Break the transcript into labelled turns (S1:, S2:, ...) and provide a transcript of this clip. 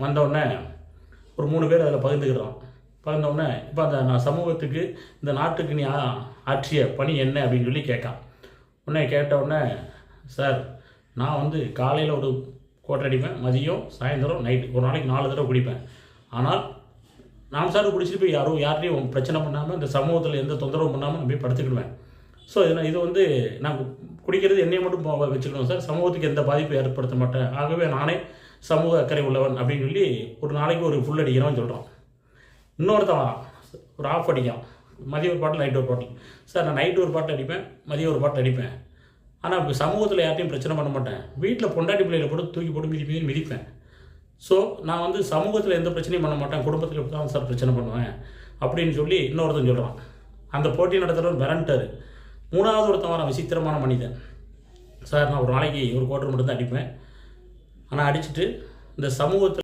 S1: வந்தவுடனே ஒரு 3 பேர் அதில் பகிர்ந்துக்கிறோம். பகிர்ந்தவுடனே இப்போ அந்த நான் சமூகத்துக்கு இந்த நாட்டுக்கு நீ ஆற்றிய பணி என்ன அப்படின்னு சொல்லி கேட்கான். உடனே கேட்டவுடனே, சார் நான் வந்து காலையில் ஒரு குவார்ட்டர் அடிப்பேன், மதியம் சாயந்தரம் நைட்டு ஒரு நாளைக்கு 4 தடவை குடிப்பேன். ஆனால் நான் சார் குடிச்சிட்டு போய் யார்ட்டையும் பிரச்சனை பண்ணாமல் இந்த சமூகத்தில் எந்த தொந்தரவும் பண்ணாமல் நான் போய் படுத்துக்கிடுவேன். ஸோ இது வந்து நான் குடிக்கிறது என்னையை மட்டும் வச்சுக்கணும் சார், சமூகத்துக்கு எந்த பாதிப்பு ஏற்படுத்த மாட்டேன், ஆகவே நானே சமூக அக்கறை உள்ளவன் அப்படின்னு சொல்லி ஒரு நாளைக்கு ஒரு ஃபுல் அடிக்கிறவன் சொல்கிறான். இன்னொருத்தவன் ஒரு ஆஃப் அடிக்கான், மதியம் ஒரு பாட்டில் நைட்டு ஒரு பாட்டில். சார் நான் நைட்டு ஒரு பாட்டில் அடிப்பேன், மதியம் ஒரு பாட்டில் அடிப்பேன், ஆனால் இப்போ சமூகத்தில் யார்ட்டையும் பிரச்சனை பண்ண மாட்டேன், வீட்டில் பொண்டாட்டி பிள்ளைகளை போட்டு தூக்கி போட்டு மிதிப்பேன். ஸோ நான் வந்து சமூகத்தில் எந்த பிரச்சனையும் பண்ண மாட்டேன், குடும்பத்தில் தான் சார் பிரச்சனை பண்ணுவேன் அப்படின்னு சொல்லி இன்னொருத்தன் சொல்கிறான். அந்த போட்டி நடத்துகிறவர் மிரண்டார். 3வது ஒருத்தன் வரான், விசித்திரமான மனிதன். சார் நான் ஒரு நாளைக்கு ஒரு குவார்ட்டர் மட்டும் தான் அடிப்பேன், ஆனால் அடிச்சுட்டு இந்த சமூகத்தில்